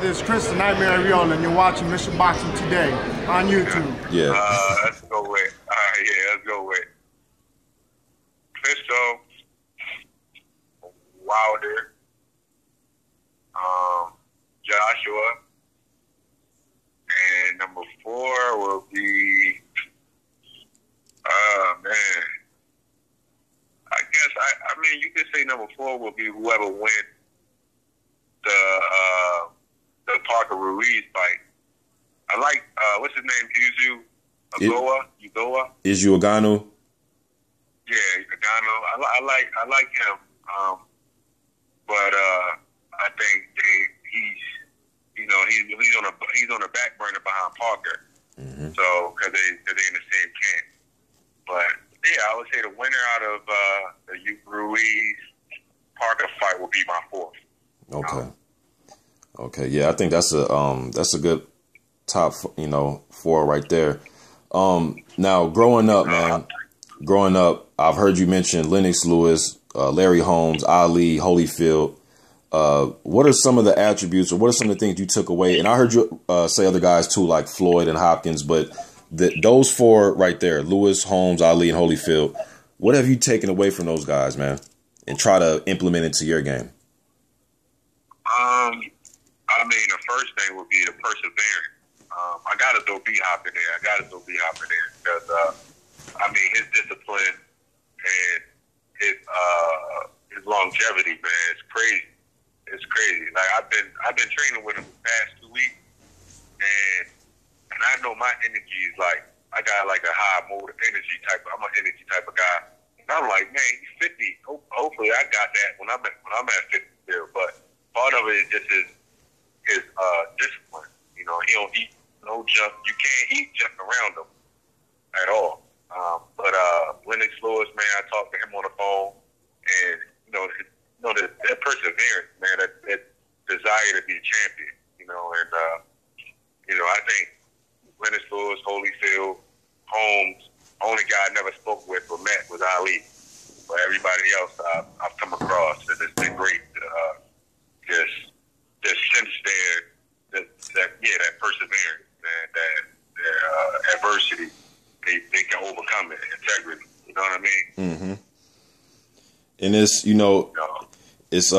This is Chris the Nightmare Ariola, and you're watching Mission Boxing Today on YouTube. Yeah. Let's go with. Yeah, let's go with Klitschko, Wilder, Joshua, and number 4 will be. Man, I guess I mean you could say number 4 will be whoever wins the Parker Ruiz fight. I like what's his name? Ugoa. Izu Agano. Yeah, Agano. I like him. But I think he's on the back burner behind Parker. Mm-hmm. So because they're in the same camp. But yeah, I would say the winner out of the Ruiz Parker fight will be my 4th. Okay. Okay. Yeah, I think that's a good top 4 right there. Now growing up, I've heard you mention Lennox Lewis, Larry Holmes, Ali, Holyfield. What are some of the attributes, or what are some of the things you took away? And I heard you say other guys too, like Floyd and Hopkins, but those 4 right there, Lewis, Holmes, Ali, and Holyfield, what have you taken away from those guys, man, and try to implement into your game? I mean, the first thing would be the perseverance. I got to throw B-Hop in there. Because, I mean, his discipline and his longevity, man, it's crazy. It's crazy. Like, I've been training with him the past 2 weeks, and I know my energy is like, I got like a high mode energy type. I'm an energy type of guy. And I'm like, man, he's 50. Hopefully, I got that when I'm at 50 still. But part of it is just his discipline. He don't eat no junk. You can't eat junk around him at all. But Lennox Lewis, man, I talked to him on the phone, and that perseverance, man, that desire to be a champion, and I think Lennox Lewis, Holyfield, Holmes, only guy I never spoke with or met was Ali. But everybody else I've come across, and it's been great. Just since that perseverance, man, that adversity, they can overcome it. Integrity, you know what I mean? Mm-hmm. And it's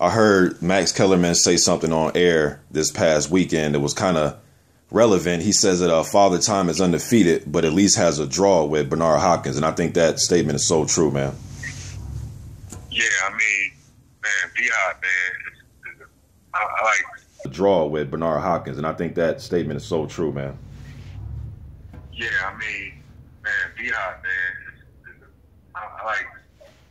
I heard Max Kellerman say something on air this past weekend that was kind of relevant. He says that Father Time is undefeated, but at least has a draw with Bernard Hopkins, and I think that statement is so true, man. Yeah, I mean, man, B-Hop, man, I like a draw with Bernard Hopkins, and I think that statement is so true, man. Yeah, I mean, man, B-Hop, man, I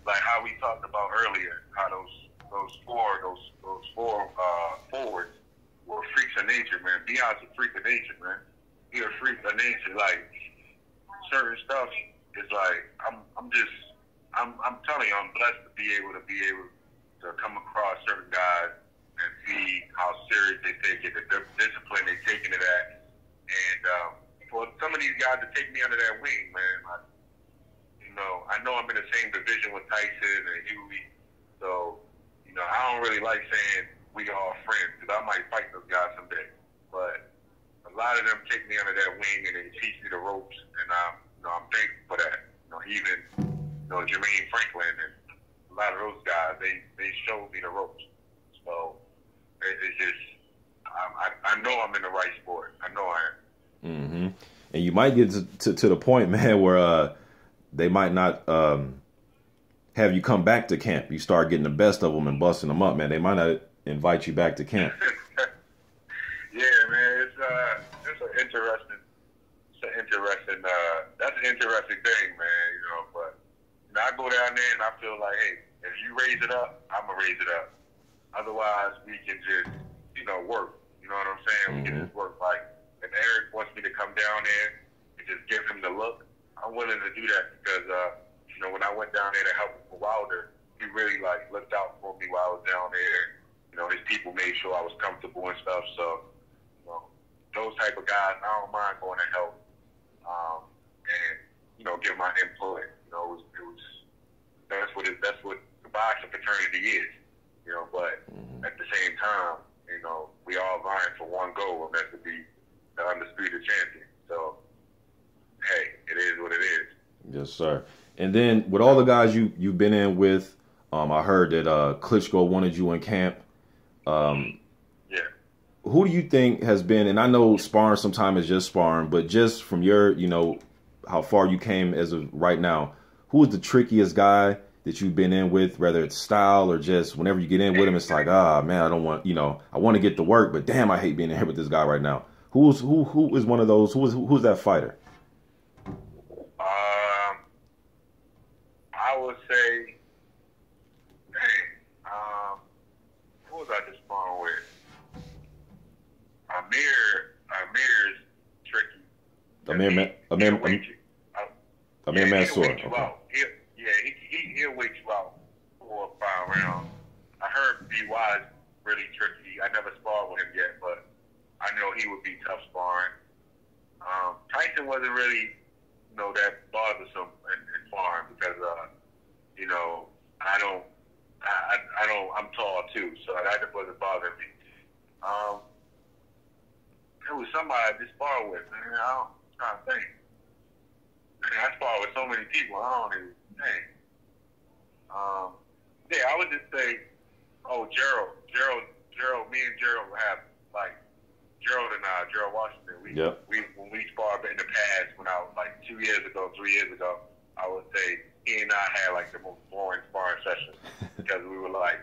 like how we talked about earlier, how those four forwards were freaks of nature, man. B-Hop's a freak of nature, man. He's a freak of nature. Like, certain stuff is like, I'm telling you, I'm blessed to be able to come across certain guys and see how serious they take it, the discipline they taking it at. And for some of these guys to take me under their wing, man, I know I'm in the same division with Tyson and Huey, so, I don't really like saying we all friends, because I might fight those guys someday. But a lot of them take me under their wing and they teach me the ropes, and I'm thankful for that. Even Jermaine Franklin and a lot of those guys, they showed me the ropes. So it's just I know I'm in the right sport. I know I am. Mm-hmm. And you might get to the point, man, where they might not have you come back to camp. You start getting the best of them and busting them up, man. They might not invite you back to camp. Yeah, man, it's an interesting. That's an interesting thing, man. But I go down there and I feel like, hey, if you raise it up, I'm gonna raise it up. Otherwise, we can just, work. You know what I'm saying? Mm-hmm. We can just work. Like, if Eric wants me to come down there and just give him the look, I'm willing to do that because, when I went down there to help with Wilder, he really looked out for me while I was down there. His people made sure I was comfortable and stuff. So, those type of guys, I don't mind going to help and give my input. That's what the boxing fraternity is. But at the same time, we all vying for one goal, and that's to be the undisputed champion. So, hey, it is what it is. Yes, sir. And then with all the guys you've been in with, I heard that Klitschko wanted you in camp. Yeah. Who do you think has been, and I know sparring sometimes is just sparring, but just from your, you know, how far you came as of right now, who is the trickiest guy that you've been in with, whether it's style or just whenever you get in with him, it's like, man, I don't want, you know, I want to get to work, but damn, I hate being in here with this guy right now. Who is one of those? Who's that fighter? I would say, who was I just sparring with? Amir's tricky. Amir Mansour. He'll wait you out 4 or 5 rounds. I heard B.Y. is really tricky. I never sparred with him yet, but I know he would be tough sparring. Tyson wasn't really, you know, that bothersome in sparring because, you know, I'm tall too, so that wasn't bothering me. There was somebody I just sparred with, man. I'm trying to think. Man, I sparred with so many people, I don't even think. Yeah, I would just say, Gerald, me and Gerald have, like, Gerald Washington, when we sparred in the past, when I was like 3 years ago, I would say he and I had like the most boring sparring sessions because we were like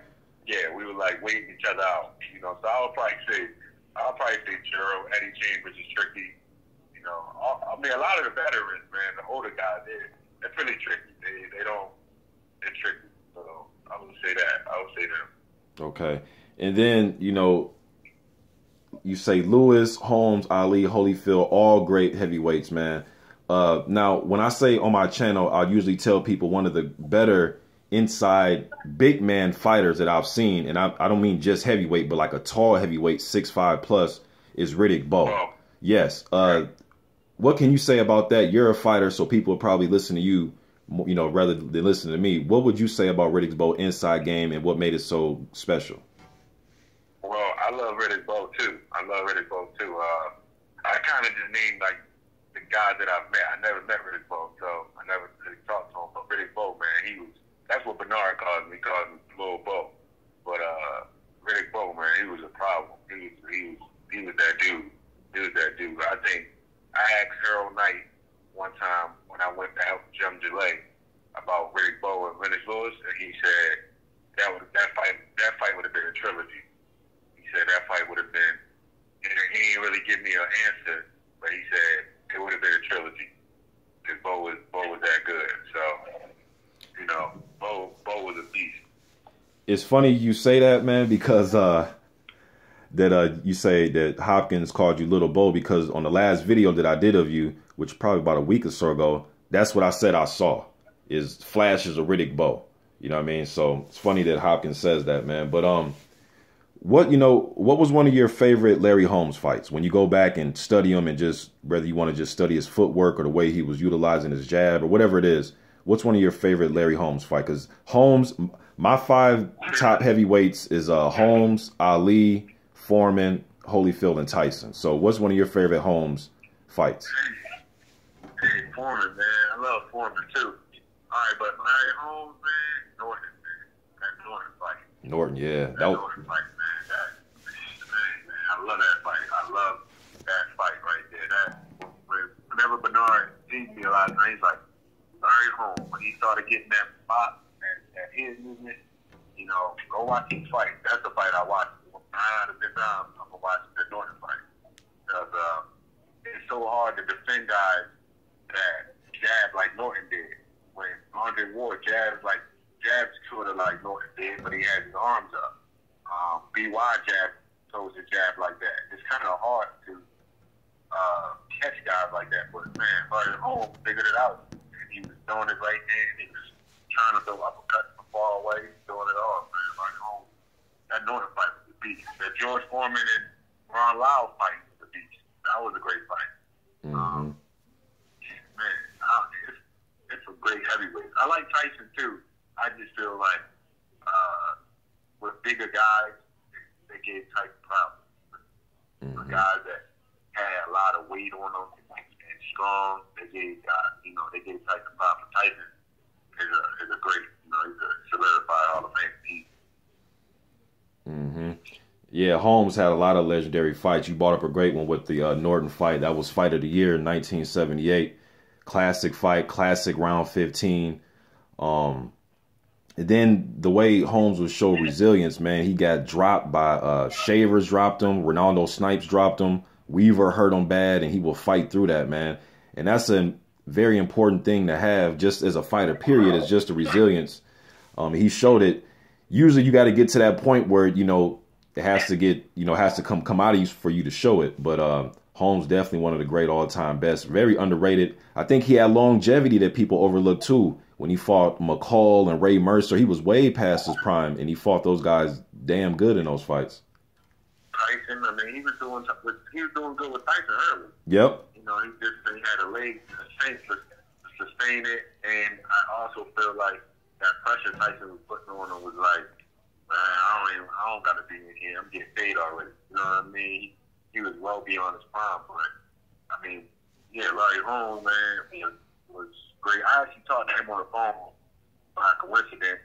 waiting each other out, you know. So I'll probably say Gerald. Eddie Chambers is tricky, you know. I mean, a lot of the veterans, man, the older guys, they're pretty tricky. They're tricky. So I would say that. I would say them. Okay, and then you know, you say Lewis, Holmes, Ali, Holyfield, all great heavyweights, man. Now, when I say on my channel, I usually tell people one of the better inside big man fighters that I've seen, and I don't mean just heavyweight, but like a tall heavyweight, 6'5 plus, is Riddick Bowe. Oh. Yes. What can you say about that? You're a fighter, so people will probably listen to you, you know, rather than listen to me. What would you say about Riddick Bowe inside game and what made it so special? Well, I love Riddick Bowe too. I kind of just named like the guys that I've met. I never met Riddick Bowe, so I never really talked to him. But Riddick Bowe, man, that's what Bernard calls me. He calls me Lil Bowe. But Riddick Bowe, man, he was a problem. He was that dude. He was that dude. I think I asked Harold Knight one time when I went to help Jim Delay about Riddick Bowe and Lennox Lewis, and he said that fight would have been a trilogy. He said that fight would have been. He didn't really give me an answer, but he said it would have been a trilogy because Bowe was that good. So, you know, Bowe was a beast. It's funny you say that, man, because you say that Hopkins called you Little Bowe, because on the last video that I did of you, which probably about a week or so ago, that's what I said I saw, is flashes of Riddick Bowe. You know what I mean? So it's funny that Hopkins says that, man. But what was one of your favorite Larry Holmes fights? When you go back and study him, and just whether you want to just study his footwork or the way he was utilizing his jab or whatever it is, what's one of your favorite Larry Holmes fight? Because Holmes, my 5 top heavyweights is Holmes, Ali, Foreman, Holyfield, and Tyson. So what's one of your favorite Holmes fights? Hey, Foreman, man. I love Foreman too. All right, but Larry Holmes, man, Norton, man. That Norton fight. Norton, yeah. That Norton fight, man. I love that fight. I love that fight right there. Whenever Bernard sees me a lot of times, he's like, Larry Holmes, when he started getting that spot and his movement, you know, go watch him fight. That's the fight I watch. 9 out of 10 times, I'm going to watch the Norton fight. Because it's so hard to defend guys that jab like Norton did. When Andre Ward jabs sort of like Norton did, but he has his arms up. B.Y. jab throws a jab like that. It's kind of hard to catch guys like that. But, man, Larry Holmes figured it out. And he was throwing his right hand. He was trying to throw uppercuts from far away. He was doing it all, man. Larry Holmes, that Norton fight was a beast. That George Foreman and Ron Lyle fight was a beast. That was a great fight. Mm-hmm. Man, it's a great heavyweight. I like Tyson, too. I just feel like with bigger guys, they gave Tyson problems. With guys that had a lot of weight on them and strong. They gave Tyson props. For Tyson is a great, he's a solidified Hall of Fame piece. Yeah, Holmes had a lot of legendary fights. You brought up a great one with the Norton fight. That was Fight of the Year in 1978. Classic fight, classic round 15. And then the way Holmes would show resilience, man, he got dropped by Shavers dropped him, Ronaldo Snipes dropped him, Weaver hurt him bad, and he will fight through that, man. And that's a very important thing to have just as a fighter, period, is just the resilience. He showed it. Usually you got to get to that point where, it has to get, has to come out of you for you to show it. But Holmes definitely one of the great all-time best. Very underrated. I think he had longevity that people overlook too. When he fought McCall and Ray Mercer, he was way past his prime, and he fought those guys damn good in those fights. Tyson, he was doing good with Tyson early. Yep. He had a leg to sustain it, and I also feel like that pressure Tyson was putting on him was like, man, I don't got to be in here. I'm getting paid already. You know what I mean? He was well beyond his prime, but Larry Holmes, man, was great. I actually talked to him on the phone by coincidence,